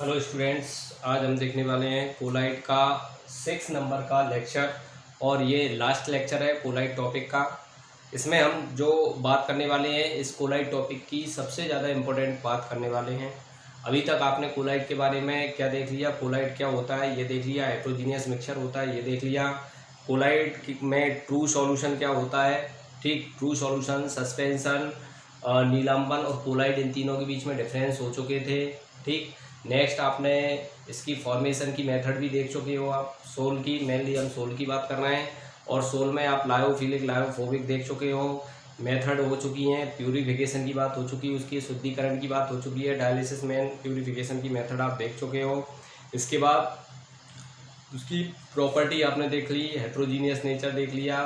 Hello students, आज हम देखने वाले हैं कोलाइट का 6 नंबर का लेक्चर। और ये लास्ट लेक्चर है कोलाइट टॉपिक का। इसमें हम जो बात करने वाले हैं इस कोलाइट टॉपिक की सबसे ज़्यादा इम्पोर्टेंट बात करने वाले हैं। अभी तक आपने कोलाइट के बारे में क्या देख लिया, कोलाइट क्या होता है ये देख लिया, हेट्रोजीनियस मिक्सचर होता है ये देख लिया, कोलाइट में ट्रू सॉल्यूशन क्या होता है, ठीक, ट्रू सॉल्यूशन, सस्पेंशन, नीलांबन और कोलाइट, इन तीनों के बीच में डिफरेंस हो चुके थे। ठीक, नेक्स्ट आपने इसकी फॉर्मेशन की मेथड भी देख चुके हो आप। सोल की, मेनली हम सोल की बात कर रहे हैं, और सोल में आप लायोफिलिक लायोफोबिक देख चुके हो, मेथड हो चुकी हैं, प्यूरिफिकेशन की बात हो चुकी है, उसकी शुद्धिकरण की बात हो चुकी है, डायलिसिस में प्यूरिफिकेशन की मेथड आप देख चुके हो। इसके बाद उसकी प्रॉपर्टी आपने देख ली, हेट्रोजीनियस नेचर देख लिया,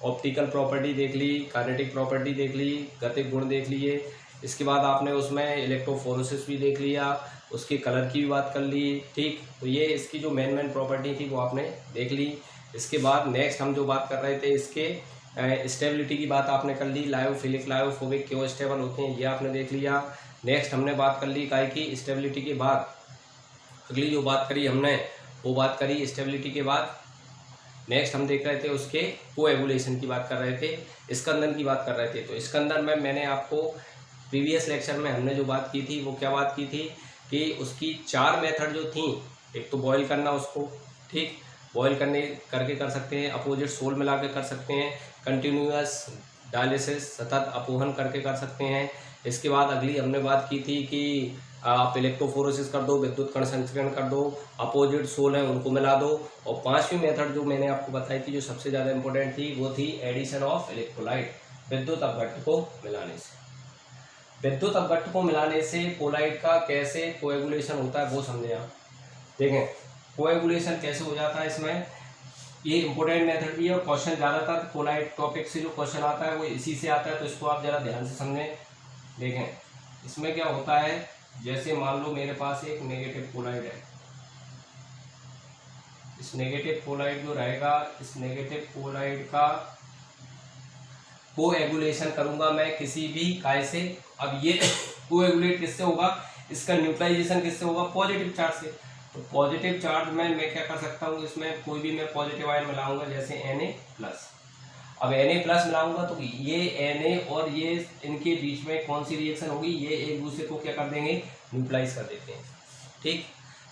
ऑप्टिकल प्रॉपर्टी देख ली, काइनेटिक प्रॉपर्टी देख ली, गतिक गुण देख लिए। इसके बाद आपने उसमें इलेक्ट्रोफोरेसिस भी देख लिया, उसके कलर की भी बात कर ली। ठीक, तो ये इसकी जो मेन प्रॉपर्टी थी वो आपने देख ली। इसके बाद नेक्स्ट हम जो बात कर रहे थे इसके स्टेबिलिटी की बात आपने कर ली, लायोफिलिक लायोफोबिक क्यों स्टेबल होते हैं ये आपने देख लिया। नेक्स्ट हमने बात कर ली काय की स्टेबिलिटी के बाद अगली जो बात करी हमने वो बात करी स्टेबिलिटी के बाद नेक्स्ट हम देख रहे थे उसके कोएगुलेशन की बात कर रहे थे, स्कंदन की बात कर रहे थे। तो स्कंदन में मैंने आपको प्रीवियस लेक्चर में हमने जो बात की थी वो क्या बात की थी कि उसकी 4 मेथड जो थी, एक तो बॉईल करना उसको, ठीक, बॉईल करने करके कर सकते हैं, अपोजिट सोल मिला के कर सकते हैं, कंटिन्यूअस डायलिसिस सतत अपोहन करके कर सकते हैं। इसके बाद अगली हमने बात की थी कि आप इलेक्ट्रोफोरेसिस कर दो, विद्युत कण संचरण कर दो, अपोजिट सोल है उनको मिला दो। और 5वीं मेथड जो मैंने आपको बताई थी जो सबसे ज़्यादा इंपॉर्टेंट थी वो थी एडिशन ऑफ इलेक्ट्रोलाइट, विद्युत अपघट्ट को मिलाने से। विद्युत अपघट्ट को मिलाने से कोलाइट का कैसे कोएगुलेशन होता है वो समझे आप। देखें कोएगुलेशन कैसे हो जाता है, इसमें ये इंपॉर्टेंट मेथड भी है और क्वेश्चन ज़्यादातर कोलाइट टॉपिक से जो क्वेश्चन आता है वो इसी से आता है, तो इसको आप ज़रा ध्यान से समझें। देखें इसमें क्या होता है, जैसे मान लो मेरे पास एक नेगेटिव कोलाइट है, इस नेगेटिव कोलाइट जो रहेगा इस नेगेटिव कोलाइट का कोएगुलेशन करूंगा मैं किसी भी काय से। अब ये कोएगुलेट किससे होगा, इसका न्यूट्रलाइजेशन किससे होगा, पॉजिटिव चार्ज से। तो पॉजिटिव चार्ज में मैं क्या कर सकता हूँ, इसमें कोई भी मैं पॉजिटिव आयन मिलाऊंगा, जैसे Na+। अब Na+ मिलाऊंगा तो ये Na और ये इनके बीच में कौन सी रिएक्शन होगी, ये एक दूसरे को क्या कर देंगे, न्यूट्रलाइज कर देते हैं। ठीक,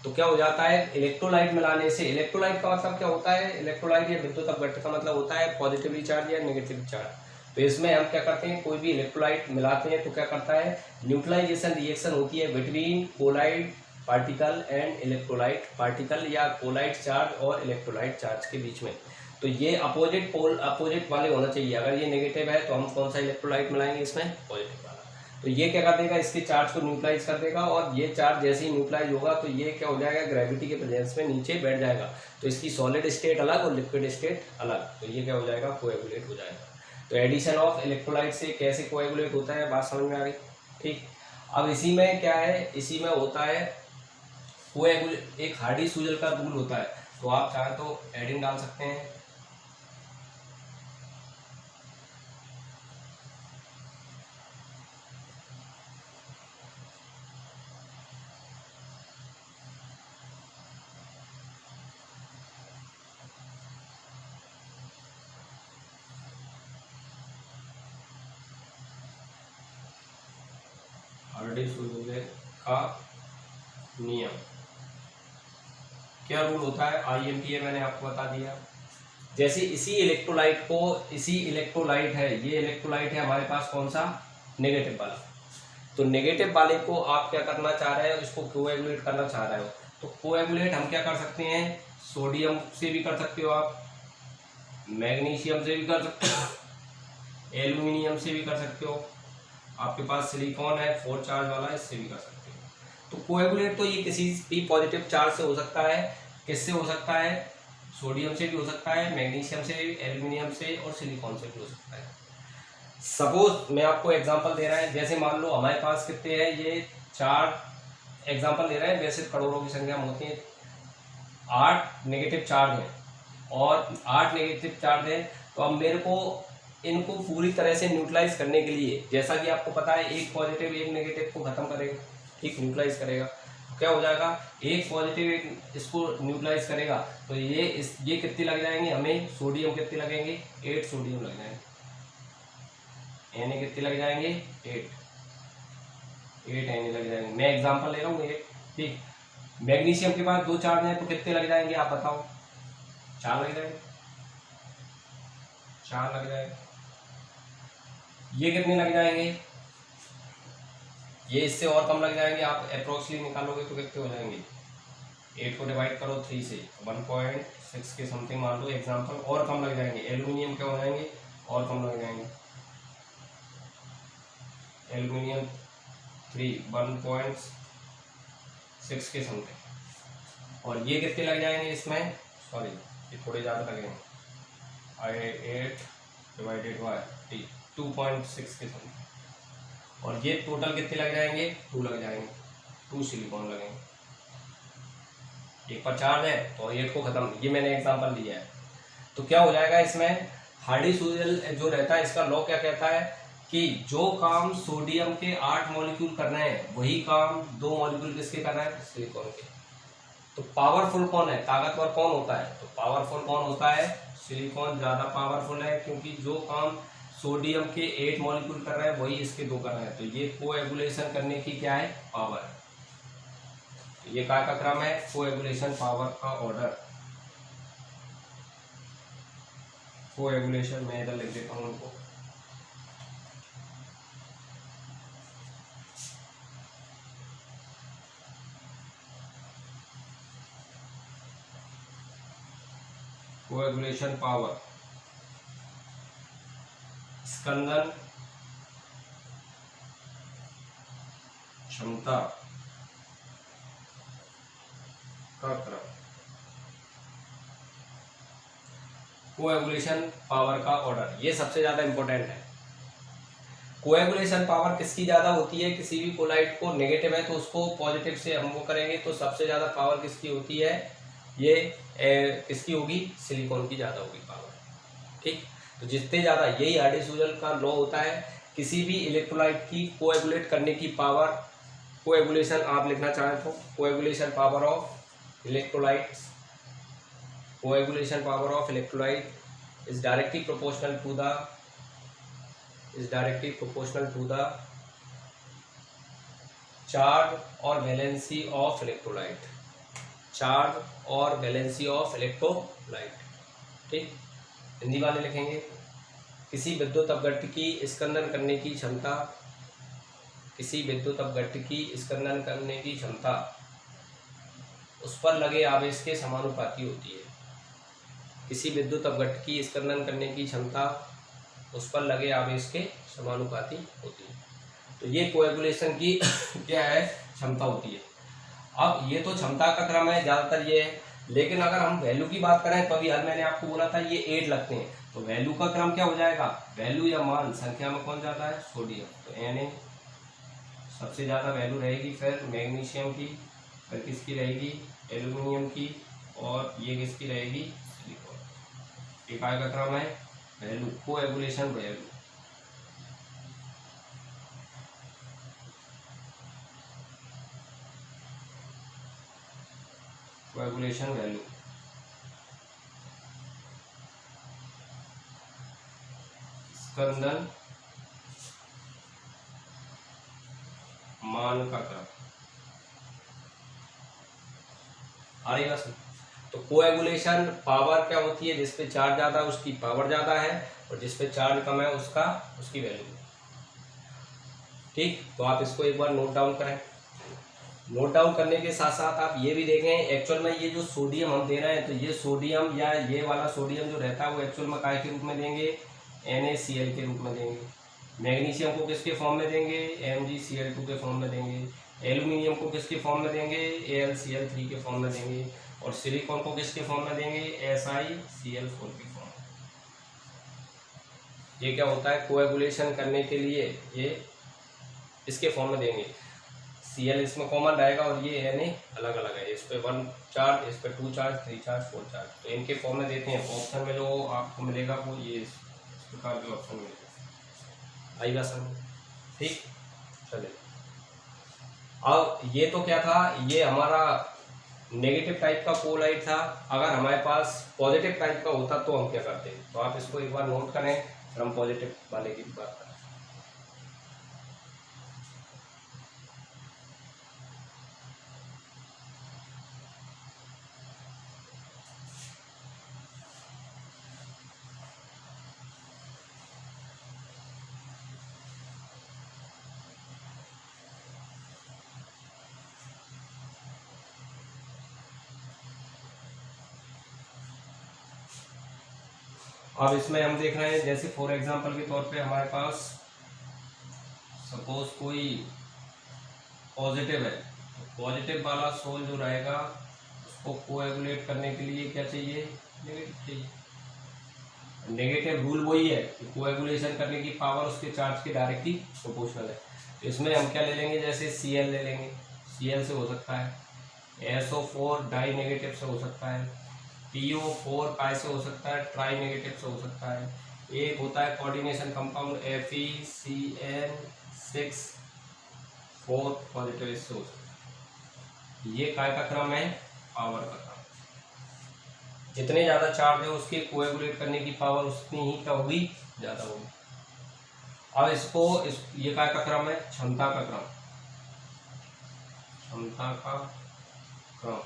तो क्या हो जाता है इलेक्ट्रोलाइट मिलाने से। इलेक्ट्रोलाइट का मतलब क्या होता है, इलेक्ट्रोलाइट या विद्युत अपघट्ट का मतलब होता है पॉजिटिवली चार्ज या नेगेटिव चार्ज। तो इसमें हम क्या करते हैं, कोई भी इलेक्ट्रोलाइट मिलाते हैं तो क्या करता है, न्यूट्रलाइजेशन रिएक्शन होती है between colloid particle and electrolyte particle, या कोलाइट चार्ज और इलेक्ट्रोलाइट चार्ज के बीच में। तो ये अपोजिट पोल अपोजिट वाले होना चाहिए। अगर ये नेगेटिव है तो हम कौन सा इलेक्ट्रोलाइट मिलाएंगे, इसमें पॉजिटिव वाला। तो ये क्या कर देगा, इसके चार्ज को न्यूट्रलाइज कर देगा, और ये चार्ज जैसे ही न्यूट्रलाइज होगा तो ये क्या हो जाएगा, ग्रेविटी के प्रेजेंस में नीचे बैठ जाएगा। तो इसकी सॉलिड स्टेट अलग और लिक्विड स्टेट अलग, तो ये क्या हो जाएगा, कोएगुलेट हो जाएगा। तो एडिशन ऑफ इलेक्ट्रोलाइट से कैसे कोएगुलेट होता है, बात समझ में आ गई। ठीक, अब इसी में क्या है, इसी में होता है कोएगुलेट, एक हार्डी-सूजल का रूल होता है। तो आप चाहें तो एडिंग डाल सकते हैं, हार्डी-सूजल का नियम क्या रूल होता है, IMPA मैंने आपको बता दिया। जैसे इसी इलेक्ट्रोलाइट है, ये इलेक्ट्रोलाइट है हमारे पास कौन सा, नेगेटिव वाला। तो नेगेटिव वाले को आप क्या करना चाह रहे हो, इसको कोएगुलेट करना चाह रहे हो। तो कोएगुलेट हम क्या कर सकते हैं, सोडियम से भी कर सकते हो आप, मैग्नीशियम से भी कर सकते हो, एल्यूमिनियम से भी कर सकते हो, आपके पास सिलिकॉन है 4 चार्ज वाला, इससे भी कर सकते हो। तो कोएगुलेट तो ये किसी भी पॉजिटिव चार्ज से हो सकता है, किससे हो सकता है, सोडियम से भी हो सकता है, मैग्नीशियम से, एल्यूमिनियम से और सिलिकॉन से भी हो सकता है। सपोज मैं आपको एग्जांपल दे रहा है, जैसे मान लो हमारे पास कितने हैं, ये 4 एग्जांपल दे रहे हैं, वैसे करोड़ों की संख्या में होती है। 8 नेगेटिव चार्ज हैं और 8 नेगेटिव चार्ज है। तो अब मेरे को इनको पूरी तरह से न्यूट्रलाइज करने के लिए, जैसा कि आपको पता है एक पॉजिटिव एक नेगेटिव को खत्म करेगा, ठीक, न्यूट्रलाइज करेगा। क्या हो जाएगा, एक पॉजिटिव एक इसको न्यूट्रलाइज करेगा, तो ये कितनी लग जाएंगे, हमें सोडियम कितनी लगेंगे, 8 सोडियम लग जाएंगे, Na कितनी लग जाएंगे, 8 Na लग जाएंगे। मैं एग्जांपल ले रहा हूँ एक, ठीक। मैग्नीशियम के पास 2 चार्ज हैं तो कितने लग जाएंगे आप बताओ, 4 लग जाएंगे, 4 लग जाएंगे। ये कितने लग जाएंगे, ये इससे और कम लग जाएंगे, आप अप्रोक्सली निकालोगे तो कितने हो जाएंगे, 8 को डिवाइड करो 3 से 1.6 के समथिंग मान लो एग्जांपल, और कम लग जाएंगे। एल्यूमिनियम क्या हो जाएंगे, और कम लग जाएंगे, एल्यूमिनियम 1.6 के समथिंग। और ये कितने लग जाएंगे इसमें, सॉरी ये थोड़े ज़्यादा लगेंगे, 8 डिवाइडेड बाई 2.6 के समथिंग। और ये टोटल कितने लग जाएंगे, 2 लग जाएंगे, 2 सिलिकॉन लगेंगे। एक पर चार्ज है तो 8 को खत्म, ये मैंने एग्जांपल दिया है। तो क्या हो जाएगा इसमें, हार्डी-सूजल जो रहता है इसका लॉ क्या कहता है कि जो काम सोडियम के 8 मॉलिक्यूल कर रहे हैं वही काम 2 मॉलिक्यूल किसके कर रहे हैं, सिलिकॉन के। तो पावरफुल कौन है, ताकतवर कौन होता है, तो पावरफुल कौन होता है, सिलिकॉन ज़्यादा पावरफुल है, क्योंकि जो काम सोडियम के 8 मॉलिक्यूल कर रहे हैं वही इसके 2 कर रहे हैं। तो ये कोएगुलेशन करने की क्या है, पावर। तो ये क्या का क्रम है, कोएगुलेशन पावर का ऑर्डर। कोएगुलेशन मैं इधर लिख देता हूँ उनको, कोएगुलेशन पावर, स्कंदन क्षमता का क्रम, कोएगुलेशन पावर का ऑर्डर, ये सबसे ज्यादा इंपॉर्टेंट है। कोएगुलेशन पावर किसकी ज्यादा होती है, किसी भी कोलाइड को नेगेटिव है तो उसको पॉजिटिव से हम वो करेंगे तो सबसे ज्यादा पावर किसकी होती है, ये किसकी होगी, सिलिकॉन की ज्यादा होगी पावर, ठीक। तो जितने ज्यादा, यही हार्डी-सूजल का लॉ होता है, किसी भी इलेक्ट्रोलाइट की कोएगुलेट करने की पावर, कोएगुलेशन आप लिखना चाहें तो coagulation power of electrolytes, coagulation power of electrolyte is directly proportional to the charge और वैलेंसी ऑफ इलेक्ट्रोलाइट, चार्ज और वैलेंसी ऑफ इलेक्ट्रोलाइट, ठीक। हिंदी वाले लिखेंगे, किसी विद्युत अपघट्ट की स्कंदन करने की क्षमता, किसी विद्युत अपघट्ट की स्कंदन करने की क्षमता उस पर लगे आवेश के समानुपाती होती है। किसी विद्युत अपघट्ट की स्कंदन करने की क्षमता उस पर लगे आवेश के समानुपाती होती है। तो ये कोएगुलेशन की क्या है, क्षमता होती है। अब ये तो क्षमता का क्रम है, ज़्यादातर ये है, लेकिन अगर हम वैल्यू की बात करें तो अभी हल मैंने आपको बोला था ये 8 लगते हैं, तो वैल्यू का क्रम क्या हो जाएगा, वैल्यू या मान संख्या में कौन जाता है, सोडियम। तो Na सबसे ज़्यादा वैल्यू रहेगी, फिर मैग्नीशियम की, फिर किसकी रहेगी, एल्यूमिनियम की, और ये किसकी रहेगी, सिलिकॉन। इकाई का क्रम है value, coagulation value. Coagulation value, स्कंदन मान का क्रम, आ रही बात। तो कोएगुलेशन पावर क्या होती है, जिसपे चार्ज ज्यादा है उसकी पावर ज्यादा है, और जिसपे चार्ज कम है उसकी वैल्यू, ठीक। तो आप इसको एक बार नोट डाउन करें। नोट डाउन करने के साथ साथ आप ये भी देखें, एक्चुअल में ये जो सोडियम हम दे रहे हैं, तो ये सोडियम या ये वाला सोडियम जो रहता है वो एक्चुअल में काय के रूप में देंगे, NaCl के रूप में देंगे। मैग्नीशियम को किसके फॉर्म में देंगे, MgCl2 के फॉर्म में देंगे। एल्यूमिनियम को किसके फॉर्म में देंगे, AlCl3 के फॉर्म में देंगे। और सिलिकॉन को किसके फॉर्म में देंगे, SiCl4 के फॉर्म में। ये क्या होता है, कोएगुलेशन करने के लिए ये इसके फॉर्म में देंगे। Cl इसमें कॉमन रहेगा और ये Na अलग अलग है, इस पे 1 चार्ज, इस पे 2 चार्ज, 3 चार्ज, 4 चार्ज, तो इनके फॉर्म में देते हैं। ऑप्शन में जो आपको मिलेगा वो ये इस प्रकार के ऑप्शन मिलेगा, आई बात समझ, ठीक। चलिए अब ये तो क्या था, ये हमारा नेगेटिव टाइप का कोलाइट था। अगर हमारे पास पॉजिटिव टाइप का होता तो हम क्या करते, तो आप इसको एक बार नोट करें, फिर हम पॉजिटिव वाले की बात करें। अब इसमें हम देख रहे हैं, जैसे फॉर एग्जांपल के तौर पे हमारे पास सपोज कोई पॉजिटिव है, तो पॉजिटिव वाला सोल जो रहेगा उसको कोएगुलेट करने के लिए क्या चाहिए, नेगेटिव चाहिए। नेगेटिव रूल वही है कि कोएगुलेशन करने की पावर उसके चार्ज के डायरेक्टली प्रोपोर्शनल है। तो इसमें हम क्या ले लेंगे, जैसे Cl ले लेंगे, Cl से हो सकता है, SO4 डाई नेगेटिव से हो सकता है, PO4 पाई से हो सकता है, ट्राई नेगेटिव से हो सकता है, एक होता है कोऑर्डिनेशन कंपाउंड FeCN6 4 पॉजिटिव, इससे हो सकता है। ये काय का क्रम है, पावर का क्रम। जितने ज़्यादा चार्ज है उसके कोएगुलेट करने की पावर उतनी ही क्या होगी, ज़्यादा होगी। अब ये काय का क्रम है, क्षमता का क्रम, क्षमता का क्रम,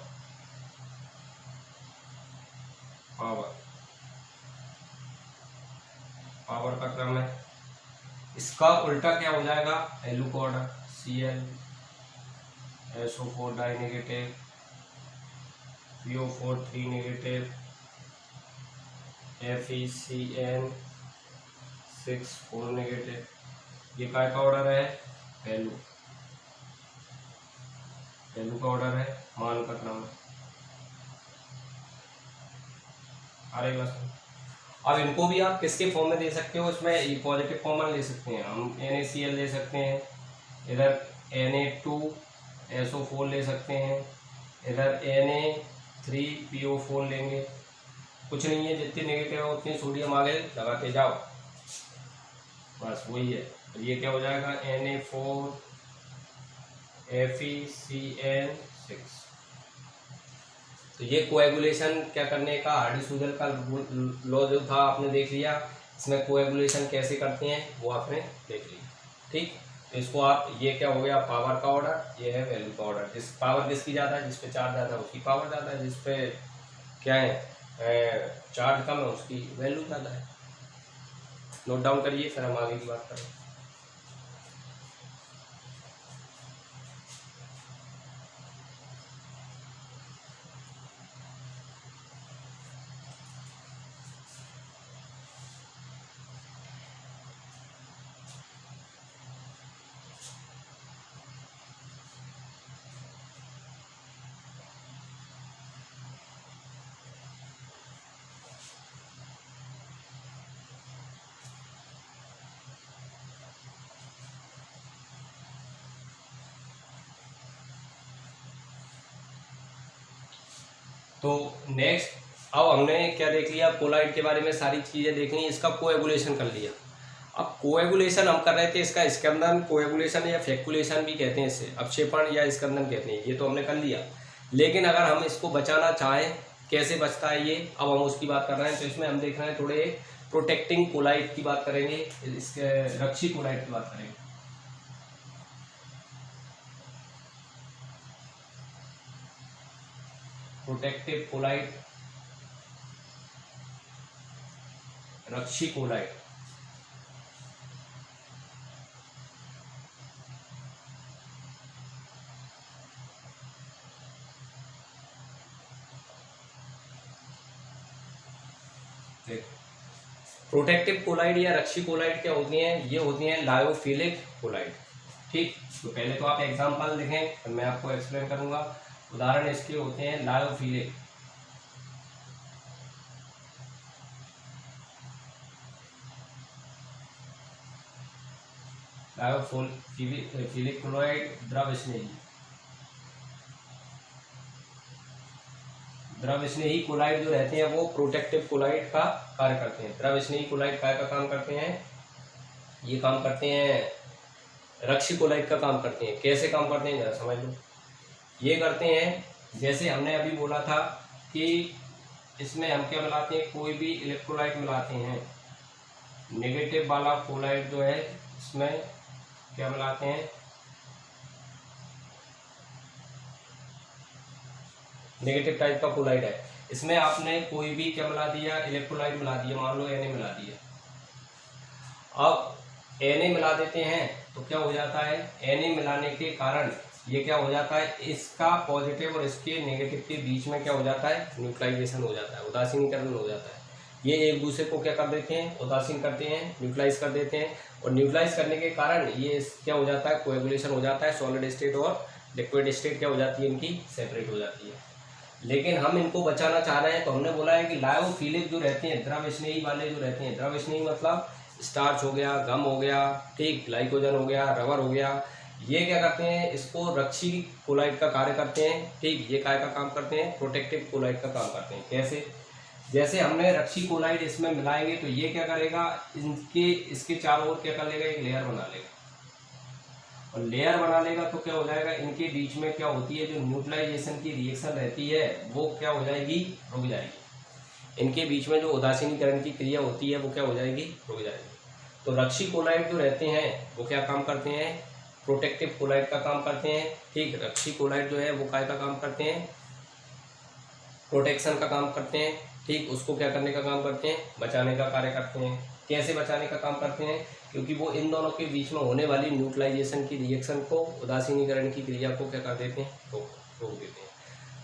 पावर का क्रम है। इसका उल्टा क्या हो जाएगा, एलू का order, Cl SO4 die negative, PO4 3 negative, FeCN6 4 negative. ये काय का ऑर्डर है, एलू का ऑर्डर है, मान का क्रम है। अरे बस, अब इनको भी आप किसके फॉर्म में दे सकते हो, इसमें पॉजिटिव कॉमन ले सकते हैं, हम NaCl ले सकते हैं, इधर Na2SO4 ले सकते हैं, इधर Na3PO4 लेंगे। कुछ नहीं है, जितनी नेगेटिव है उतनी सोडियम आगे लगाते जाओ, बस वही है। तो ये क्या हो जाएगा, Na4 FeCN6। तो ये कोएगुलेशन क्या करने का, हार्डी-सूजन का लॉ जो था आपने देख लिया, इसमें कोएगुलेशन कैसे करते हैं वो आपने देख लिया, ठीक। तो इसको आप, ये क्या हो गया, पावर का ऑर्डर, ये है वैल्यू का ऑर्डर। जिस पावर किसकी ज़्यादा है, जिस पे चार्ज ज़्यादा है उसकी पावर ज़्यादा है, जिस पे क्या है चार्ज कम है उसकी वैल्यू ज़्यादा है। नोट डाउन करिए, फिर हम आगे की बात करें। तो नेक्स्ट, अब हमने क्या देख लिया, कोलाइड के बारे में सारी चीज़ें देख ली, इसका कोएगुलेशन कर लिया। अब कोएगुलेशन हम कर रहे थे, इसका स्कंदन कोएगुलेशन या फेकुलेशन भी कहते हैं, इसे अपक्षेपण या स्कंदन कहते हैं, ये तो हमने कर लिया। लेकिन अगर हम इसको बचाना चाहें, कैसे बचता है ये, अब हम उसकी बात कर रहे हैं। तो इसमें हम देख रहे हैं थोड़े प्रोटेक्टिंग कोलाइड की बात करेंगे, इसके रक्षी कोलाइड की बात करेंगे। प्रोटेक्टिव कोलाइड, रक्षी कोलाइड। प्रोटेक्टिव कोलाइड या रक्षी कोलाइड क्या होती हैं, ये होती हैं लायोफिलिक कोलाइड, ठीक। तो पहले तो आप एग्जांपल देखें, तो मैं आपको एक्सप्लेन करूंगा। उदाहरण इसके होते हैं लायोफिलिक, लायोफिलिक कोलाइड, द्रव स्नेही, द्रव स्नेही कोलाइड जो रहते हैं वो प्रोटेक्टिव कोलाइड का कार्य करते हैं। द्रव स्नेही कोलाइड काय का काम करते हैं, ये काम करते हैं रक्षी कोलाइट का काम करते हैं। कैसे काम करते हैं जरा समझ लो। ये करते हैं, जैसे हमने अभी बोला था कि इसमें हम क्या मिलाते हैं, कोई भी इलेक्ट्रोलाइट मिलाते हैं, नेगेटिव वाला कोलाइट जो है इसमें क्या मिलाते हैं, नेगेटिव टाइप का कोलाइड है, इसमें आपने कोई भी क्या मिला दिया, इलेक्ट्रोलाइट मिला दिया, मान लो Na मिला दिया। अब Na मिला देते हैं तो क्या हो जाता है, Na मिलाने के कारण ये क्या हो जाता है, इसका पॉजिटिव और इसके नेगेटिव के बीच में क्या हो जाता है, न्यूट्रलाइजेशन हो जाता है, उदासीनीकरण हो जाता है। ये एक दूसरे को क्या कर देते हैं, उदासीन करते हैं, न्यूट्रलाइज कर देते हैं, और न्यूट्रलाइज करने के कारण ये क्या हो जाता है, कोएगुलेशन हो जाता है, सॉलिड स्टेट और लिक्विड स्टेट क्या हो जाती है, इनकी सेपरेट हो जाती है। लेकिन हम इनको बचाना चाह रहे हैं, तो हमने बोला है कि लायोफिलिक जो रहते हैं, द्रव स्नेही वाले जो रहते हैं, द्रव स्नेही मतलब स्टार्च हो गया, गम हो गया, ठीक, ग्लाइकोजन हो गया, रबर हो गया, ये क्या करते हैं, इसको रक्षी कोलाइट का कार्य करते हैं, ठीक। ये काय का काम करते हैं, प्रोटेक्टिव कोलाइट का काम करते हैं। कैसे, जैसे हमने रक्षी कोलाइट इसमें मिलाएंगे तो ये क्या करेगा, इसके चारों ओर क्या कर लेगा, एक लेयर बना लेगा, और लेयर बना लेगा तो क्या हो जाएगा, इनके बीच में क्या होती है, जो न्यूट्रलाइजेशन की रिएक्शन रहती है वो क्या हो जाएगी, रुक जाएगी। इनके बीच में जो उदासीनीकरण की क्रिया होती है वो क्या हो जाएगी, रुक जाएगी। तो रक्षी कोलाइट जो रहते हैं वो क्या काम करते हैं, प्रोटेक्टिव कोलाइट का काम करते हैं, ठीक। रक्षी कोलाइट जो है वो काय का काम करते हैं, प्रोटेक्शन का काम करते हैं, ठीक। उसको क्या करने का काम करते हैं, बचाने का कार्य करते हैं। कैसे बचाने का काम करते हैं, क्योंकि वो इन दोनों के बीच में होने वाली न्यूट्रलाइजेशन की रिएक्शन को, उदासीनीकरण की क्रिया को क्या कर देते हैं, रोक देते हैं।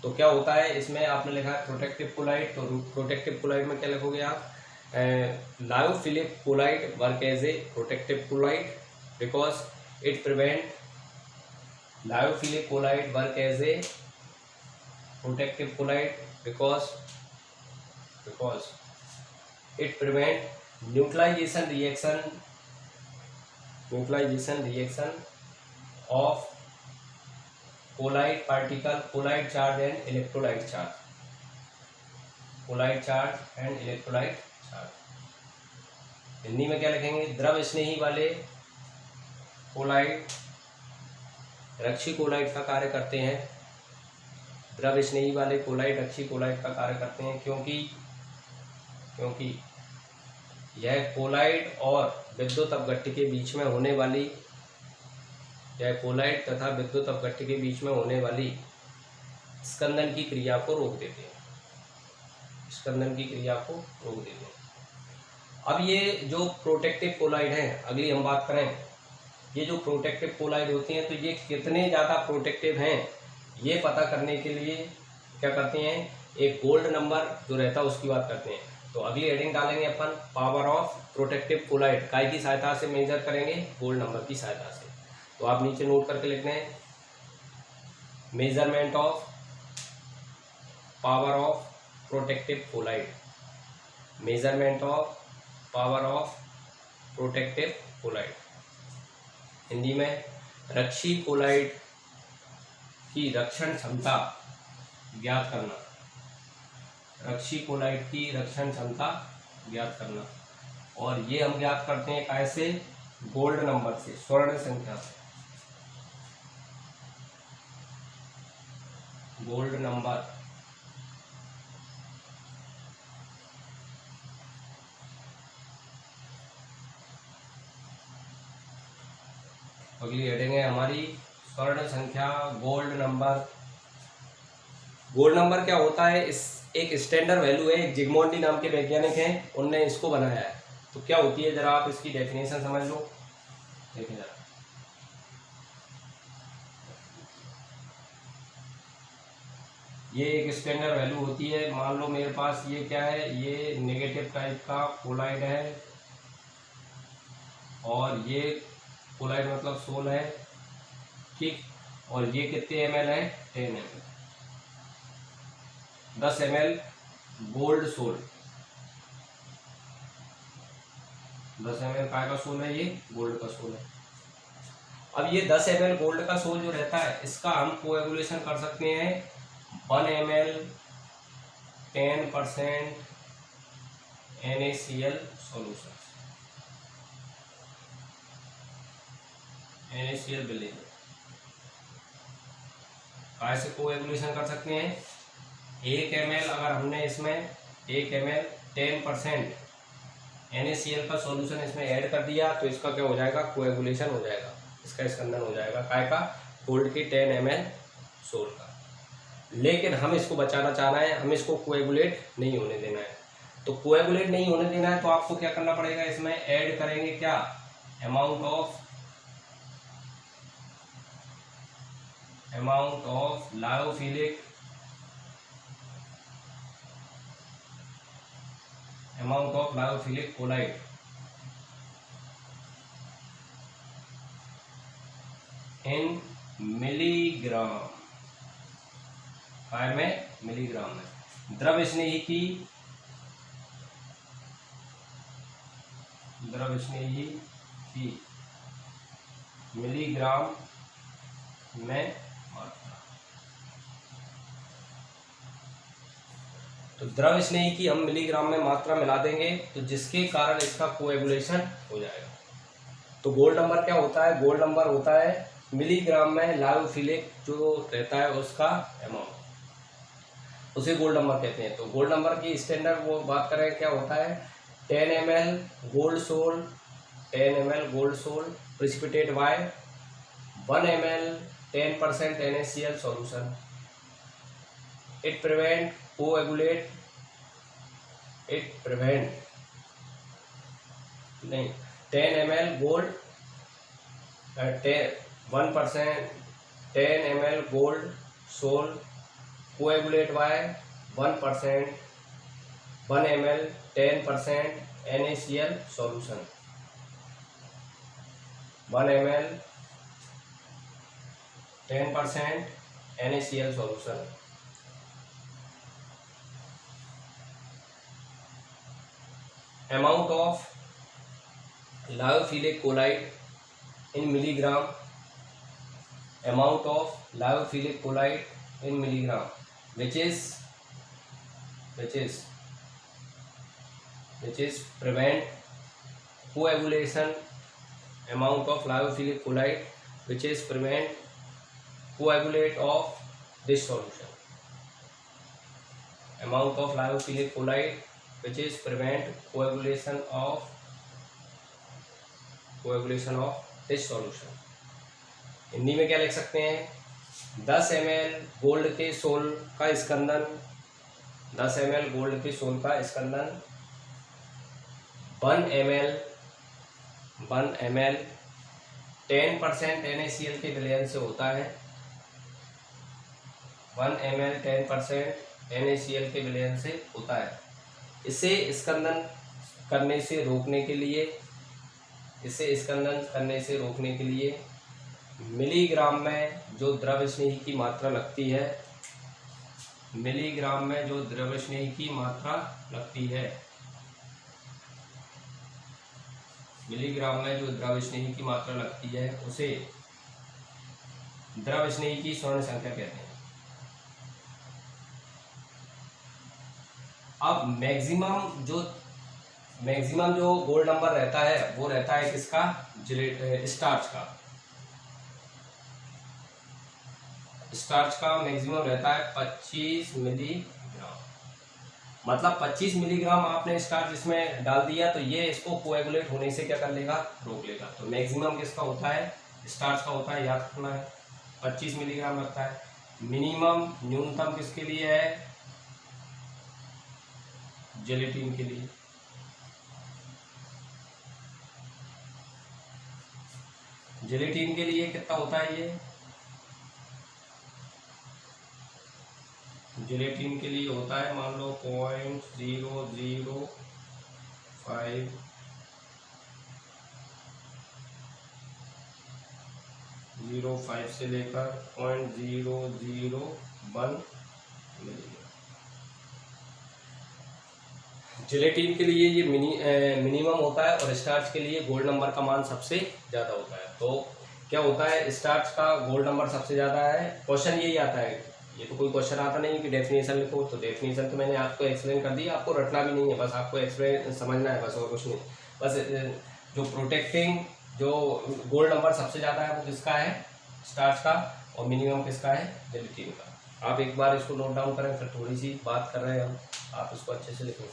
तो क्या होता है, इसमें आपने लिखा है प्रोटेक्टिव कोलाइट, तो प्रोटेक्टिव कोलाइट में क्या लिखोगे आप, lyophilic colloid work as a protective colloid because it prevent, lyophilic colloid work as a protective colloid because it prevent neutralization reaction of colloid particle, colloid charge and electrolyte charge, Hindi में क्या लिखेंगे, द्रव स्नेही वाले collide रक्षी collide का कार्य करते हैं, द्रव स्नेही वाले कोलाइड रक्षी कोलाइड का कार्य करते हैं, क्योंकि यह कोलाइड और विद्युत अपघट्य के बीच में होने वाली, यह कोलाइड तथा विद्युत अपघट्य के बीच में होने वाली स्कंदन की क्रिया को रोक देते हैं, अब ये जो प्रोटेक्टिव कोलाइड हैं, अगली हम बात करें, ये जो प्रोटेक्टिव कोलाइड होती हैं तो ये कितने ज़्यादा प्रोटेक्टिव हैं, ये पता करने के लिए क्या करते हैं, एक गोल्ड नंबर जो रहता है उसकी बात करते हैं। तो अगली हेडिंग डालेंगे अपन, पावर ऑफ प्रोटेक्टिव कोलाइड काय की सहायता से मेजर करेंगे, गोल्ड नंबर की सहायता से। तो आप नीचे नोट करके लिखना है, measurement of power of protective colloid, measurement of power of protective colloid, Hindi में रक्षी कोलाइड की रक्षण क्षमता ज्ञात करना, रक्षी कोलाइड की रक्षण क्षमता ज्ञात करना। और ये हम ज्ञात करते हैं कैसे, गोल्ड नंबर से, स्वर्ण संख्या से, गोल्ड नंबर। अगली हेडिंग है हमारी स्वर्ण संख्या, गोल्ड नंबर। गोल्ड नंबर क्या होता है, इस एक स्टैंडर्ड वैल्यू है, एक जिग्मोंडी नाम के वैज्ञानिक हैं, उनने इसको बनाया है। तो क्या होती है, जरा आप इसकी डेफिनेशन समझ लो, देखिए जरा। ये एक स्टैंडर्ड वैल्यू होती है, मान लो मेरे पास ये क्या है, ये नेगेटिव टाइप का कोलाइड है, और ये कोलाइड मतलब सोल है, ठीक। और ये कितने ml है, 10 ml, 10 ml gold sol, 10 ml काय का सोल है, ये गोल्ड का सोल है। अब ये 10 ml गोल्ड का सोल जो रहता है, इसका हम कोएगुलेशन कर सकते हैं 1 ml 10% NaCl solution, NaCl villain कैसे कोएगुलेशन कर सकते हैं। 1 ml अगर हमने इसमें 1 ml 10% NaCl का सॉल्यूशन इसमें ऐड कर दिया तो इसका क्या हो जाएगा, कोएगुलेशन हो जाएगा, इसका स्कंदन हो जाएगा काय का, गोल्ड के 10 ml सोल का। लेकिन हम इसको बचाना चाह रहे हैं, हम इसको कोएगुलेट नहीं होने देना है। तो कोएगुलेट नहीं होने देना है तो आपको क्या करना पड़ेगा, इसमें ऐड करेंगे क्या, amount of lyophilic colloid in milligram, फायर में मिलीग्राम में। द्रव स्नेही की मिलीग्राम में मात्रा। तो द्रव स्नेही की हम मिलीग्राम में मात्रा मिला देंगे तो जिसके कारण इसका कोएगुलेशन हो जाएगा। तो गोल्ड नंबर क्या होता है, गोल्ड नंबर होता है मिलीग्राम में लायोफिलिक जो रहता है उसका अमाउंट, उसे गोल्ड नंबर कहते हैं। तो गोल्ड नंबर की स्टैंडर्ड वो बात करें क्या होता है, 10 ml gold sol, 10 ml gold sol precipitate by 1 ml 10% NaCl solution. It prevent coagulate, it prevent नहीं 10 ml gold 1% 10 ml gold sol coagulate by 1% 1 ml 10% NaCl solution, 1 ml 10% NaCl solution। Amount of lyophilic colloid in milligram, amount of lyophilic colloid in milligram which is prevent coagulation, amount of lyophilic colloid which is prevent coagulate of this solution, amount of lyophilic colloid which is prevent coagulation of this solution। Hindi में क्या लिख सकते हैं, 10 ml gold के soul का Skandan, 10 ml gold के soul का Skandan 1 ml 10% NaCl के विलयन से होता है, 1 ml 10% NaCl के विलयन से होता है। इसे स्कंदन करने से रोकने के लिए मिलीग्राम में जो द्रव स्नेही की मात्रा लगती है, मिलीग्राम में जो द्रव स्नेही की मात्रा लगती है, मिलीग्राम में जो द्रव स्नेही की मात्रा लगती है उसे द्रव स्नेही की स्वर्ण संख्या कहते हैं। अब मैक्सिमम जो गोल्ड नंबर रहता है वो रहता है किसका, स्टार्च का मैक्सिमम रहता है 25 मिलीग्राम। मतलब 25 मिलीग्राम आपने स्टार्च इसमें डाल दिया तो ये इसको कोएगुलेट होने से क्या कर लेगा, रोक लेगा। तो मैक्सिमम किसका होता है, स्टार्च का होता है, याद रखना है 25 मिलीग्राम लगता है। मिनिमम न्यूनतम किसके लिए है, जेलेटिन के लिए। जेलेटिन के लिए कितना होता है ये, जेलेटिन के लिए होता है मान लो 0.005 से लेकर 0.001 मिलीग्राम। जेलेटिन के लिए ये मिनिमम होता है और स्टार्च के लिए गोल्ड नंबर का मान सबसे ज़्यादा होता है। तो क्या होता है, स्टार्च का गोल्ड नंबर सबसे ज़्यादा है। क्वेश्चन यही आता है, ये तो कोई क्वेश्चन आता नहीं कि डेफिनेशन लिखो, तो डेफिनेशन तो मैंने आपको एक्सप्लेन कर दिया, आपको रटना भी नहीं है, बस आपको एक्सप्लेन समझना है बस, और कुछ नहीं। बस जो प्रोटेक्टिंग जो गोल्ड नंबर सबसे ज़्यादा है वो किसका है, स्टार्च का, और मिनिमम किसका है, जिलेटिन का। आप एक बार इसको नोट डाउन करें, फिर थोड़ी सी बात कर रहे हैं हम, आप इसको अच्छे से लिखें।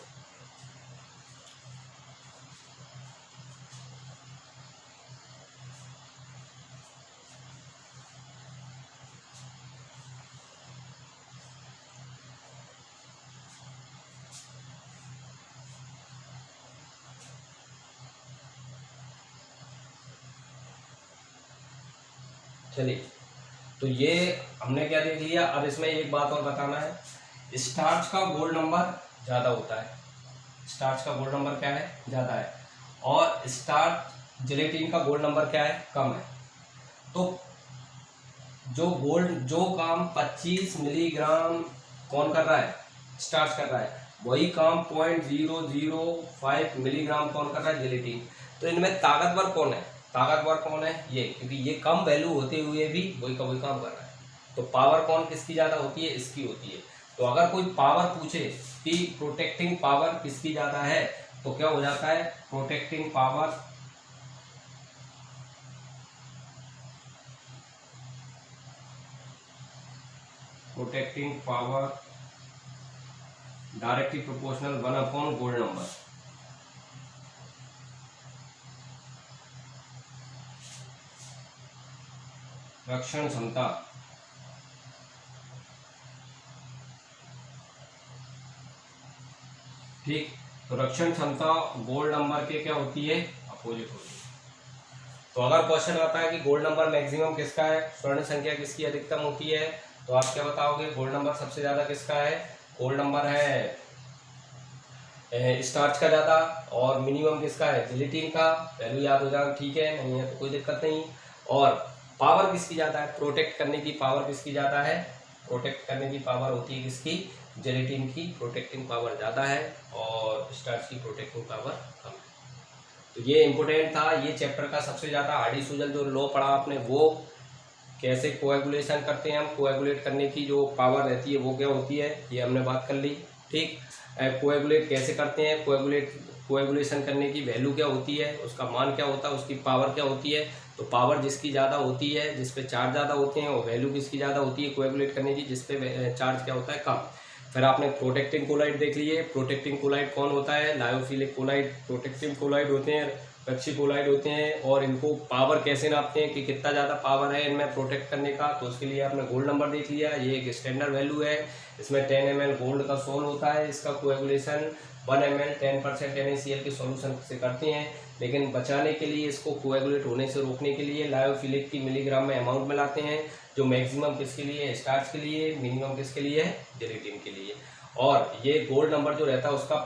चलिए, तो ये हमने क्या देख लिया। अब इसमें एक बात और बताना है, स्टार्च का गोल्ड नंबर ज़्यादा होता है, स्टार्च का गोल्ड नंबर क्या है, ज़्यादा है, और स्टार्च जिलेटिन का गोल्ड नंबर क्या है, कम है। तो जो काम 25 मिलीग्राम कौन कर रहा है, स्टार्च कर रहा है, वही काम 0.005 मिलीग्राम कौन कर रहा है, जिलेटिन। तो इनमें ताकतवर कौन है, ताकतवर कौन है, ये, क्योंकि ये कम वैल्यू होते हुए भी वही का वही काम कर रहा है। तो पावर कौन किसकी ज़्यादा होती है, इसकी होती है। तो अगर कोई पावर पूछे कि प्रोटेक्टिंग पावर किसकी ज़्यादा है, तो क्या हो जाता है, protecting power directly proportional 1 gold number. रक्षण क्षमता, ठीक। तो रक्षण क्षमता गोल्ड नंबर के क्या होती है, अपोजिट होती है। तो अगर क्वेश्चन आता है कि गोल्ड नंबर मैक्सिमम किसका है, स्वर्ण संख्या किसकी अधिकतम होती है, तो आप क्या बताओगे, गोल्ड नंबर सबसे ज़्यादा किसका है, गोल्ड नंबर है स्टार्च का ज़्यादा, और मिनिमम किसका है, जिलेटिन का। वैल्यू याद हो जाएगा, ठीक है, नहीं है तो कोई दिक्कत नहीं। और पावर किसकी ज़्यादा है, प्रोटेक्ट करने की पावर किसकी ज़्यादा है, प्रोटेक्ट करने की पावर होती है किसकी, जिलेटिन की प्रोटेक्टिंग पावर ज़्यादा है, और स्टार्च की प्रोटेक्टिंग पावर कम है। तो ये इम्पोर्टेंट था, ये चैप्टर का सबसे ज़्यादा हार्डी सूजल जो लॉ पढ़ा आपने, वो कैसे कोएगुलेशन करते हैं हम, कोएगुलेट करने की जो पावर रहती है वो क्या होती है, ये हमने बात कर ली, ठीक। कोएगुलेट कैसे करते हैं, कोएगुलेशन करने की वैल्यू क्या होती है, उसका मान क्या होता है, उसकी पावर क्या होती है। तो पावर जिसकी ज़्यादा होती है, जिस पे चार्ज ज़्यादा होते हैं, और वैल्यू किसकी ज़्यादा होती है कोएगुलेट करने की, जिस पे चार्ज क्या होता है, कम। फिर आपने प्रोटेक्टिंग कोलाइड देख लिए। प्रोटेक्टिंग कोलाइड कौन होता है, लायोफिलिक कोलाइड प्रोटेक्टिंग कोलाइड होते हैं, पक्षी कोलाइड होते हैं। और इनको पावर कैसे नापते हैं कि कितना ज़्यादा पावर है इनमें प्रोटेक्ट करने का, तो उसके लिए आपने गोल्ड नंबर देख लिया। ये एक स्टैंडर्ड वैल्यू है, इसमें 10 ml गोल्ड का सोल होता है, इसका कोएगुलेशन 1 ml 10% NaCl के सॉल्यूशन से करते हैं। लेकिन बचाने के लिए, इसको कोएगुलेट होने से रोकने के लिए लायोफिलिक की मिलीग्राम में अमाउंट मिलाते हैं, जो मैक्सिमम किसके लिए है, स्टार्च के लिए, मिनिमम किसके लिए है, जिलेटिन के लिए। और ये गोल्ड नंबर जो रहता है उसका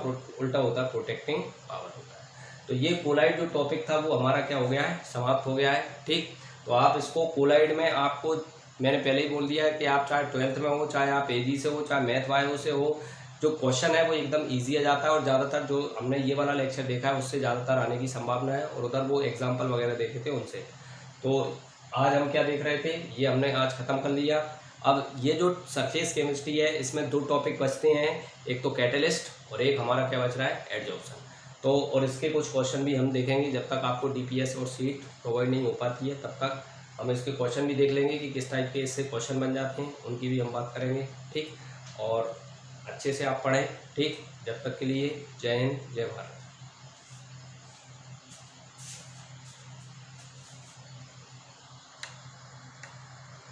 उल्टा होता है, प्रोटेक्टिंग पावर होता है। तो ये कोलाइड जो टॉपिक था वो हमारा क्या हो गया है, समाप्त हो गया है, ठीक। तो आप इसको कोलाइड में, आपको मैंने पहले ही बोल दिया है कि आप चाहे 12th में हो, चाहे आप AG से हो, चाहे मैथ वायो से हो, जो क्वेश्चन है वो एकदम ईजी आ जाता है। और ज़्यादातर जो हमने ये वाला लेक्चर देखा है उससे ज़्यादातर आने की संभावना है, और उधर वो एग्जाम्पल वगैरह देखे थे उनसे। तो आज हम क्या देख रहे थे, ये हमने आज ख़त्म कर लिया। अब ये जो सरफेस केमिस्ट्री है, इसमें 2 टॉपिक बचते हैं, एक तो कैटेलिस्ट और एक हमारा क्या बच रहा है, एडजॉर्प्शन। तो और इसके कुछ क्वेश्चन भी हम देखेंगे, जब तक आपको DPS और सीट प्रोवाइड नहीं हो पाती है तब तक हम इसके क्वेश्चन भी देख लेंगे कि किस टाइप के इससे क्वेश्चन बन जाते हैं, उनकी भी हम बात करेंगे, ठीक। और अच्छे से आप पढ़ें, ठीक। जब तक के लिए जय हिंद, जय भारत।